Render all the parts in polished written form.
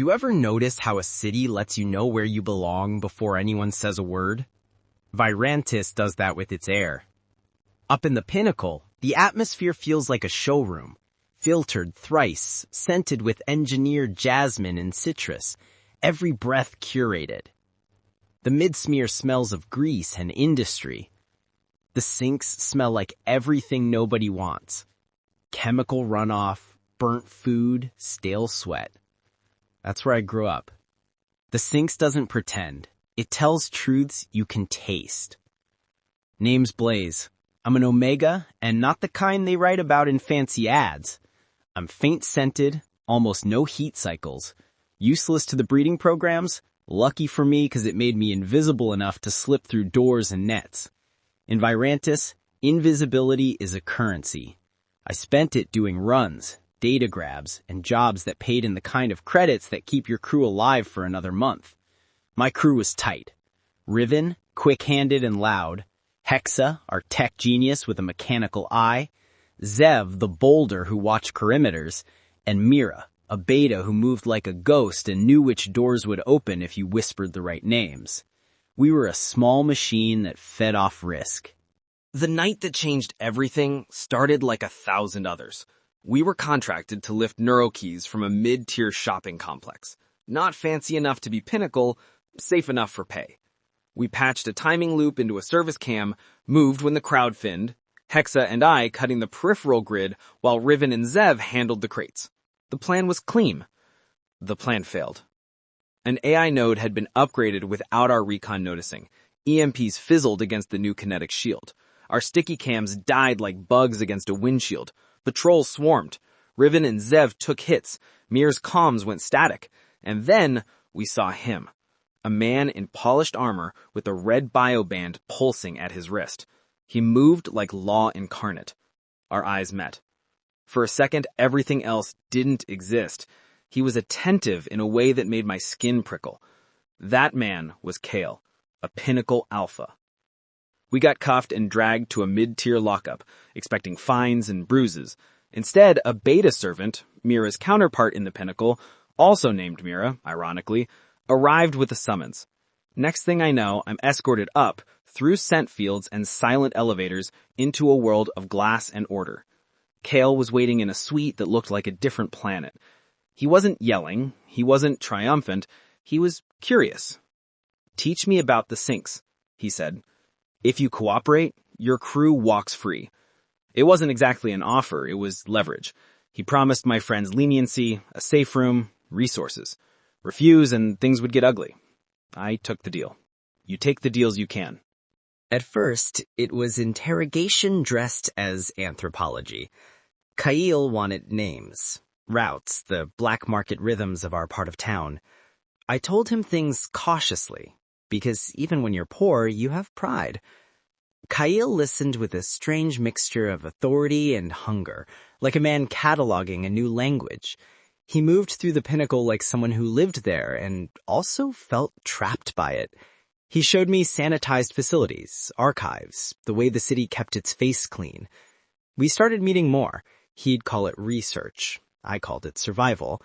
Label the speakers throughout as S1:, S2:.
S1: You ever notice how a city lets you know where you belong before anyone says a word? Virantis does that with its air. Up in the pinnacle, the atmosphere feels like a showroom, filtered thrice, scented with engineered jasmine and citrus, every breath curated. The mid-smear smells of grease and industry. The sinks smell like everything nobody wants. Chemical runoff, burnt food, stale sweat. That's where I grew up. The sinks doesn't pretend. It tells truths you can taste. Name's Blaze. I'm an Omega, and not the kind they write about in fancy ads. I'm faint-scented, almost no heat cycles. Useless to the breeding programs, lucky for me because it made me invisible enough to slip through doors and nets. In Virantis, invisibility is a currency. I spent it doing runs, data grabs, and jobs that paid in the kind of credits that keep your crew alive for another month. My crew was tight. Riven, quick-handed and loud. Hexa, our tech genius with a mechanical eye. Zev, the boulder who watched perimeters. And Mira, a beta who moved like a ghost and knew which doors would open if you whispered the right names. We were a small machine that fed off risk.
S2: The night that changed everything started like 1,000 others. We were contracted to lift neurokeys from a mid-tier shopping complex. Not fancy enough to be pinnacle, safe enough for pay. We patched a timing loop into a service cam, moved when the crowd finned, Hexa and I cutting the peripheral grid while Riven and Zev handled the crates. The plan was clean. The plan failed. An AI node had been upgraded without our recon noticing. EMPs fizzled against the new kinetic shield. Our sticky cams died like bugs against a windshield. Patrols swarmed. Riven and Zev took hits. Mir's comms went static. And then we saw him. A man in polished armor with a red bioband pulsing at his wrist. He moved like law incarnate. Our eyes met. For a second, everything else didn't exist. He was attentive in a way that made my skin prickle. That man was Kale, a pinnacle alpha. We got cuffed and dragged to a mid-tier lockup, expecting fines and bruises. Instead, a beta servant, Mira's counterpart in the pinnacle, also named Mira, ironically, arrived with a summons. Next thing I know, I'm escorted up, through scent fields and silent elevators, into a world of glass and order. Kale was waiting in a suite that looked like a different planet. He wasn't yelling, he wasn't triumphant, he was curious. "Teach me about the sinks," he said. "If you cooperate, your crew walks free." It wasn't exactly an offer, it was leverage. He promised my friends leniency, a safe room, resources. Refuse and things would get ugly. I took the deal. You take the deals you can.
S1: At first, it was interrogation dressed as anthropology. Kyle wanted names, routes, the black market rhythms of our part of town. I told him things cautiously, because even when you're poor, you have pride. Kyle listened with a strange mixture of authority and hunger, like a man cataloging a new language. He moved through the pinnacle like someone who lived there and also felt trapped by it. He showed me sanitized facilities, archives, the way the city kept its face clean. We started meeting more. He'd call it research. I called it survival.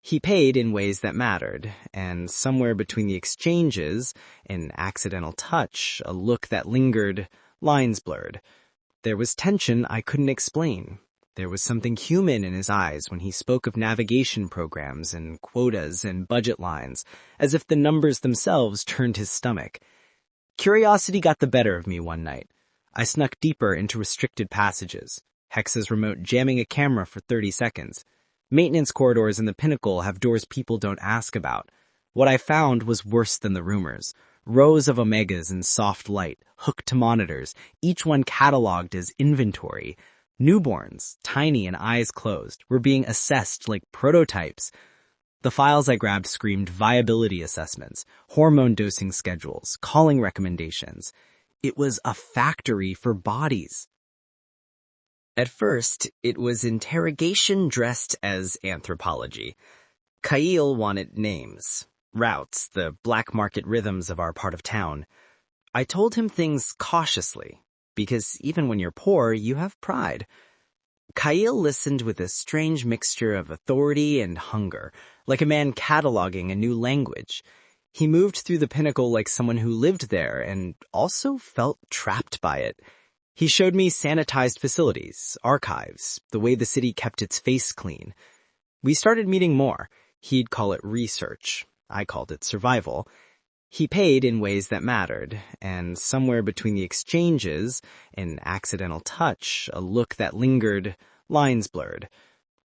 S1: He paid in ways that mattered, and somewhere between the exchanges, an accidental touch, a look that lingered, lines blurred. There was tension I couldn't explain. There was something human in his eyes when he spoke of navigation programs and quotas and budget lines, as if the numbers themselves turned his stomach. Curiosity got the better of me one night. I snuck deeper into restricted passages, Hexa's remote jamming a camera for 30 seconds. Maintenance corridors in the pinnacle have doors people don't ask about. What I found was worse than the rumors. Rows of Omegas in soft light, hooked to monitors, each one cataloged as inventory. Newborns, tiny and eyes closed, were being assessed like prototypes. The files I grabbed screamed viability assessments, hormone dosing schedules, calling recommendations. It was a factory for bodies. At first, it was interrogation dressed as anthropology. Kyle wanted names, routes, the black market rhythms of our part of town. I told him things cautiously, because even when you're poor, you have pride. Kyle listened with a strange mixture of authority and hunger, like a man cataloging a new language. He moved through the pinnacle like someone who lived there and also felt trapped by it. He showed me sanitized facilities, archives, the way the city kept its face clean. We started meeting more. He'd call it research. I called it survival. He paid in ways that mattered, and somewhere between the exchanges, an accidental touch, a look that lingered, lines blurred.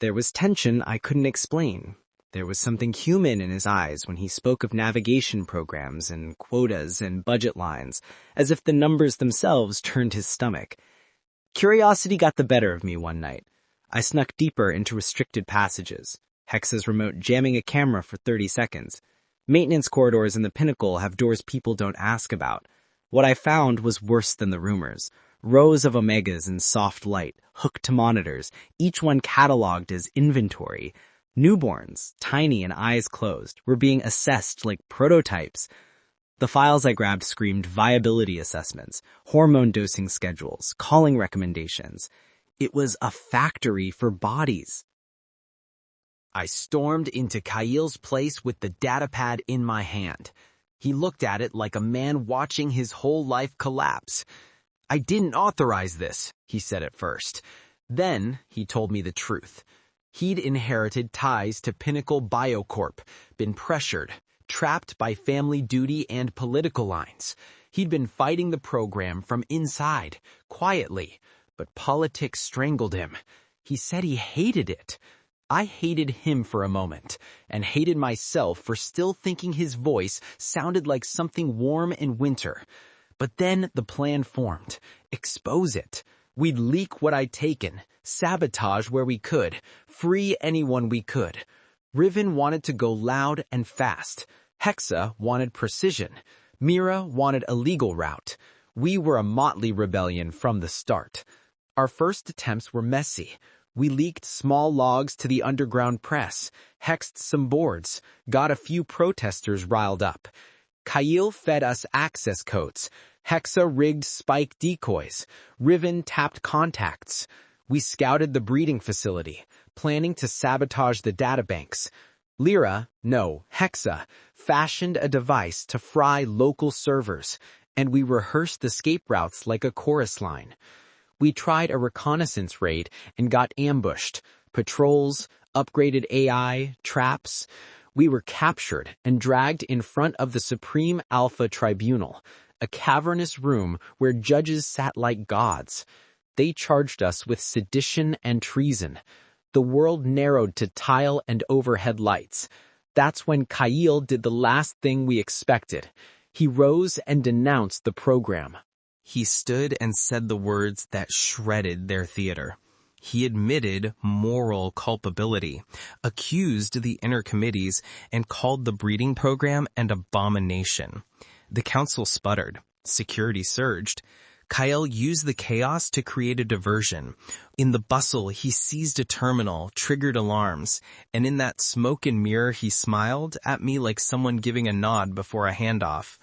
S1: There was tension I couldn't explain. There was something human in his eyes when he spoke of navigation programs and quotas and budget lines, as if the numbers themselves turned his stomach. Curiosity got the better of me one night. I snuck deeper into restricted passages, Hexa's remote jamming a camera for 30 seconds. Maintenance corridors in the pinnacle have doors people don't ask about. What I found was worse than the rumors. Rows of Omegas in soft light, hooked to monitors, each one cataloged as inventory. Newborns, tiny and eyes closed, were being assessed like prototypes. The files I grabbed screamed viability assessments, hormone dosing schedules, calling recommendations. It was a factory for bodies. I stormed into Kyle's place with the datapad in my hand. He looked at it like a man watching his whole life collapse. "I didn't authorize this," he said at first. Then he told me the truth. He'd inherited ties to Pinnacle Biocorp, been pressured, trapped by family duty and political lines. He'd been fighting the program from inside, quietly, but politics strangled him. He said he hated it. I hated him for a moment, and hated myself for still thinking his voice sounded like something warm in winter. But then the plan formed. Expose it. We'd leak what I'd taken, sabotage where we could, free anyone we could. Riven wanted to go loud and fast. Hexa wanted precision. Mira wanted a legal route. We were a motley rebellion from the start. Our first attempts were messy. We leaked small logs to the underground press, hexed some boards, got a few protesters riled up. Kyle fed us access codes. Hexa rigged spike decoys. Riven tapped contacts. We scouted the breeding facility, planning to sabotage the databanks. Hexa, fashioned a device to fry local servers, and we rehearsed escape routes like a chorus line. We tried a reconnaissance raid and got ambushed. Patrols, upgraded AI, traps. We were captured and dragged in front of the Supreme Alpha Tribunal, a cavernous room where judges sat like gods. They charged us with sedition and treason. The world narrowed to tile and overhead lights. That's when Kyle did the last thing we expected. He rose and denounced the program. He stood and said the words that shredded their theater. He admitted moral culpability, accused the inner committees, and called the breeding program an abomination. The council sputtered. Security surged. Kyle used the chaos to create a diversion. In the bustle, he seized a terminal, triggered alarms, and in that smoke and mirror he smiled at me like someone giving a nod before a handoff.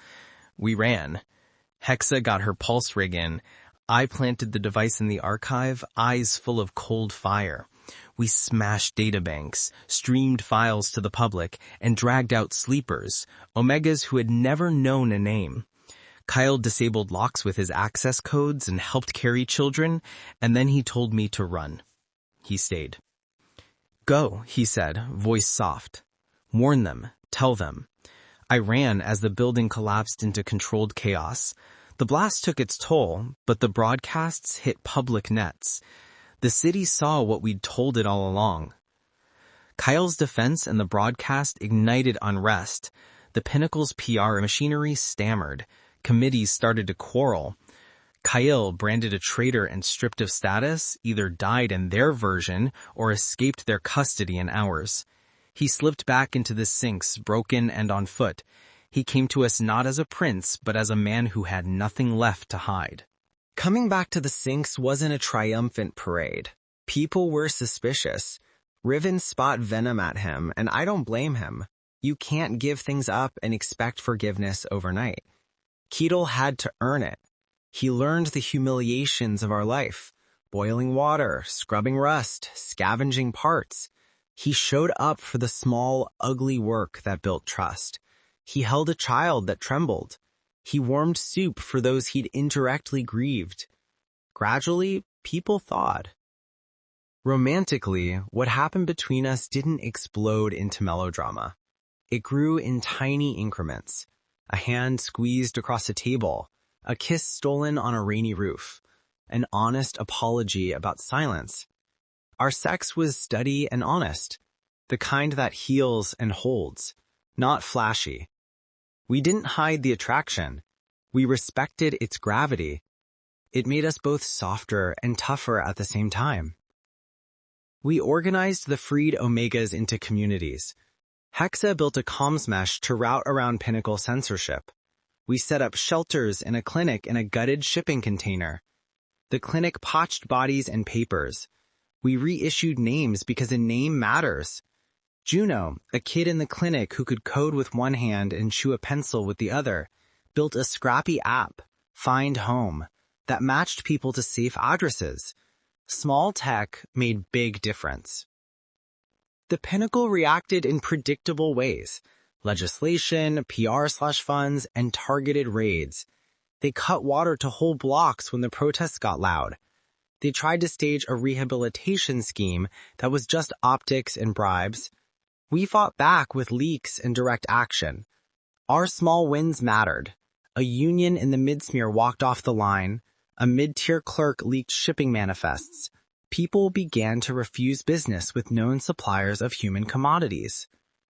S1: We ran. Hexa got her pulse rig in. I planted the device in the archive, eyes full of cold fire. We smashed databanks, streamed files to the public, and dragged out sleepers, Omegas who had never known a name. Kyle disabled locks with his access codes and helped carry children, and then he told me to run. He stayed. "Go," he said, voice soft. "Warn them. Tell them." I ran as the building collapsed into controlled chaos. The blast took its toll, but the broadcasts hit public nets. The city saw what we'd told it all along. Kyle's defense and the broadcast ignited unrest. The Pinnacle's PR machinery stammered. Committees started to quarrel. Kyle, branded a traitor and stripped of status, either died in their version or escaped their custody in ours. He slipped back into the sinks, broken and on foot. He came to us not as a prince, but as a man who had nothing left to hide. Coming back to the sinks wasn't a triumphant parade. People were suspicious. Riven spat venom at him, and I don't blame him. You can't give things up and expect forgiveness overnight. Keatle had to earn it. He learned the humiliations of our life. boiling water, scrubbing rust, scavenging parts. He showed up for the small, ugly work that built trust. He held a child that trembled. He warmed soup for those he'd indirectly grieved. Gradually, people thawed. Romantically, what happened between us didn't explode into melodrama. It grew in tiny increments. A hand squeezed across a table, a kiss stolen on a rainy roof, an honest apology about silence. Our sex was steady and honest, the kind that heals and holds, not flashy. We didn't hide the attraction. We respected its gravity. It made us both softer and tougher at the same time. We organized the freed Omegas into communities. Hexa built a comms mesh to route around Pinnacle censorship. We set up shelters and a clinic in a gutted shipping container. The clinic potched bodies and papers. We reissued names because a name matters. Juno, a kid in the clinic who could code with one hand and chew a pencil with the other, built a scrappy app, Find Home, that matched people to safe addresses. Small tech made big difference. The Pinnacle reacted in predictable ways. Legislation, PR/funds, and targeted raids. They cut water to whole blocks when the protests got loud. They tried to stage a rehabilitation scheme that was just optics and bribes. We fought back with leaks and direct action. Our small wins mattered. A union in the midsmear walked off the line. A mid-tier clerk leaked shipping manifests. People began to refuse business with known suppliers of human commodities.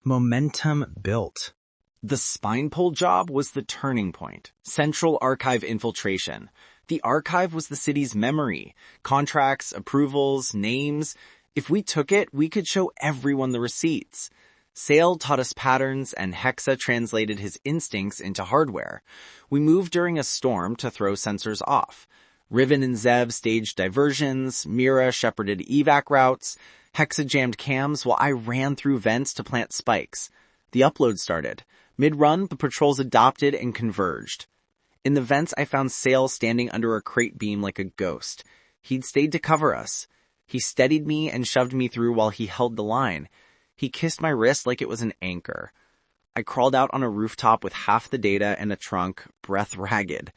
S1: Momentum built.
S2: The spine pole job was the turning point. Central archive infiltration. The archive was the city's memory. Contracts, approvals, names. If we took it, we could show everyone the receipts. Sale taught us patterns, and Hexa translated his instincts into hardware. We moved during a storm to throw sensors off. Riven and Zev staged diversions, Mira shepherded evac routes, Hexa jammed cams while I ran through vents to plant spikes. The upload started. Mid-run, the patrols adopted and converged. In the vents, I found Sale standing under a crate beam like a ghost. He'd stayed to cover us. He steadied me and shoved me through while he held the line. He kissed my wrist like it was an anchor. I crawled out on a rooftop with half the data and a trunk, breath ragged.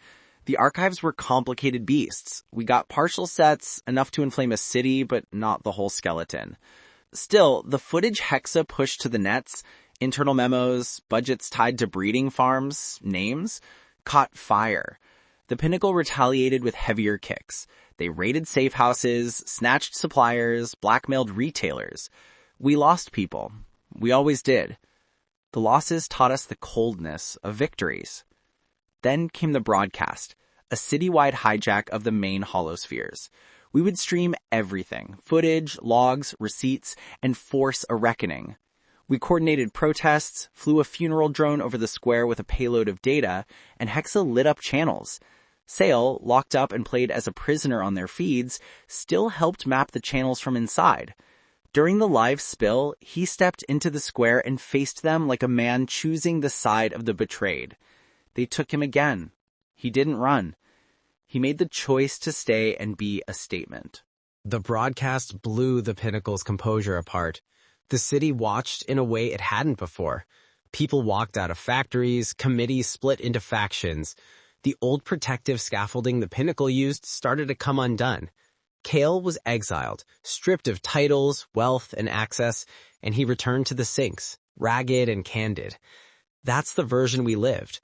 S2: The archives were complicated beasts. We got partial sets, enough to inflame a city, but not the whole skeleton. Still, the footage Hexa pushed to the nets, internal memos, budgets tied to breeding farms, names, caught fire. The Pinnacle retaliated with heavier kicks. They raided safe houses, snatched suppliers, blackmailed retailers. We lost people. We always did. The losses taught us the coldness of victories. Then came the broadcast, a citywide hijack of the main holospheres. We would stream everything, footage, logs, receipts, and force a reckoning. We coordinated protests, flew a funeral drone over the square with a payload of data, and Hexa lit up channels. Sale, locked up and played as a prisoner on their feeds, still helped map the channels from inside. During the live spill, he stepped into the square and faced them like a man choosing the side of the betrayed. They took him again. He didn't run. He made the choice to stay and be a statement.
S1: The broadcast blew the Pinnacle's composure apart. The city watched in a way it hadn't before. People walked out of factories, committees split into factions. The old protective scaffolding the Pinnacle used started to come undone. Kale was exiled, stripped of titles, wealth, and access, and he returned to the sinks, ragged and candid. That's the version we lived.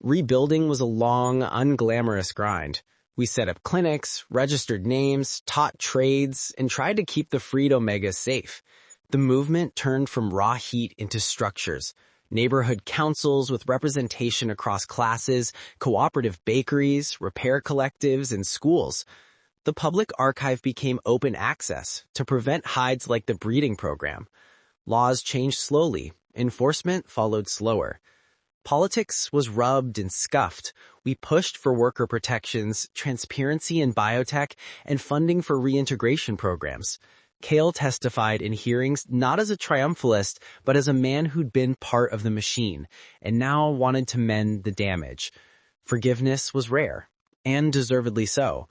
S1: Rebuilding was a long, unglamorous grind. We set up clinics, registered names, taught trades, and tried to keep the freed Omegas safe. The movement turned from raw heat into structures. Neighborhood councils with representation across classes, cooperative bakeries, repair collectives, and schools. The public archive became open access to prevent hides like the breeding program. Laws changed slowly. Enforcement followed slower. Politics was rubbed and scuffed. We pushed for worker protections, transparency in biotech, and funding for reintegration programs. Kale testified in hearings not as a triumphalist, but as a man who'd been part of the machine, and now wanted to mend the damage. Forgiveness was rare, and deservedly so.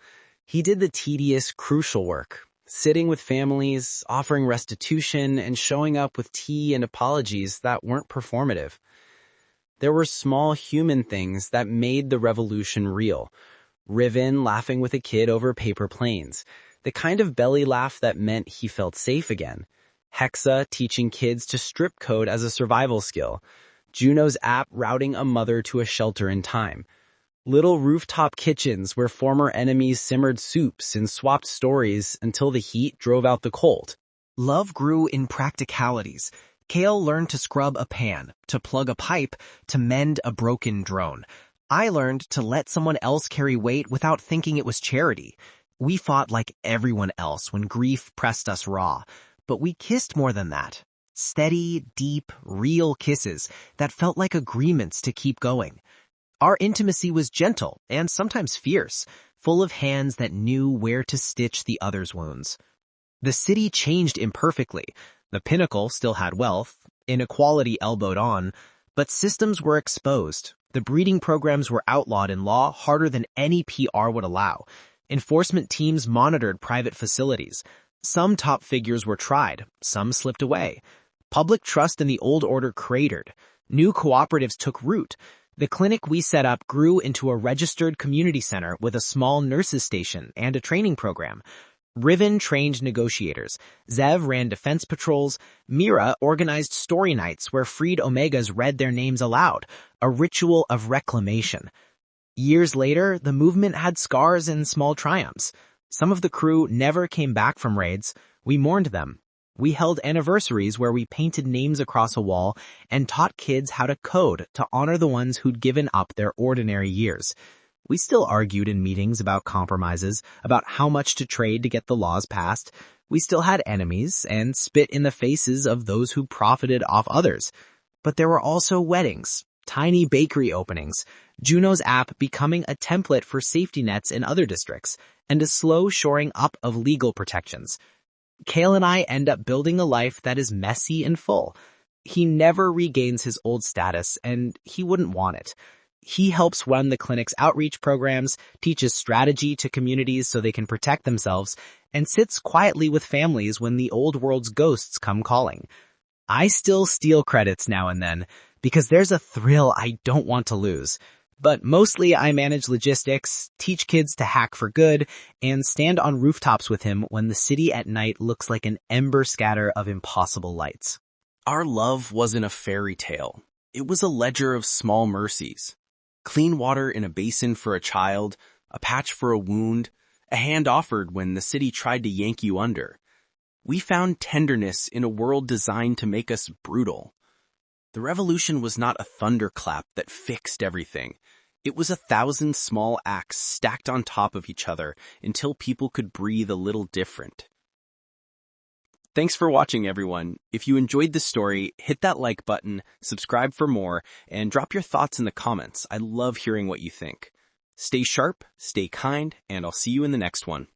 S1: He did the tedious, crucial work, sitting with families, offering restitution, and showing up with tea and apologies that weren't performative. There were small human things that made the revolution real. Riven laughing with a kid over paper planes, the kind of belly laugh that meant he felt safe again. Hexa teaching kids to strip code as a survival skill. Juno's app routing a mother to a shelter in time. Little rooftop kitchens where former enemies simmered soups and swapped stories until the heat drove out the cold.
S3: Love grew in practicalities. Kale learned to scrub a pan, to plug a pipe, to mend a broken drone. I learned to let someone else carry weight without thinking it was charity. We fought like everyone else when grief pressed us raw, but we kissed more than that. Steady, deep, real kisses that felt like agreements to keep going. Our intimacy was gentle and sometimes fierce, full of hands that knew where to stitch the other's wounds. The city changed imperfectly. The pinnacle still had wealth, inequality elbowed on, but systems were exposed. The breeding programs were outlawed in law harder than any PR would allow. Enforcement teams monitored private facilities. Some top figures were tried, some slipped away. Public trust in the old order cratered. New cooperatives took root. The clinic we set up grew into a registered community center with a small nurses station and a training program. Riven trained negotiators. Zev ran defense patrols. Mira organized story nights where freed Omegas read their names aloud, a ritual of reclamation. Years later, the movement had scars and small triumphs. Some of the crew never came back from raids. We mourned them. We held anniversaries where we painted names across a wall and taught kids how to code to honor the ones who'd given up their ordinary years. We still argued in meetings about compromises, about how much to trade to get the laws passed. We still had enemies and spit in the faces of those who profited off others. But there were also weddings, tiny bakery openings, Juno's app becoming a template for safety nets in other districts, and a slow shoring up of legal protections. Kale and I end up building a life that is messy and full. He never regains his old status, and he wouldn't want it. He helps run the clinic's outreach programs, teaches strategy to communities so they can protect themselves, and sits quietly with families when the old world's ghosts come calling. I still steal credits now and then, because there's a thrill I don't want to lose. But mostly I manage logistics, teach kids to hack for good, and stand on rooftops with him when the city at night looks like an ember scatter of impossible lights.
S2: Our love wasn't a fairy tale. It was a ledger of small mercies. Clean water in a basin for a child, a patch for a wound, a hand offered when the city tried to yank you under. We found tenderness in a world designed to make us brutal. The revolution was not a thunderclap that fixed everything. It was 1,000 small acts stacked on top of each other until people could breathe a little different. Thanks for watching, everyone. If you enjoyed this story, hit that like button, subscribe for more, and drop your thoughts in the comments. I love hearing what you think. Stay sharp, stay kind, and I'll see you in the next one.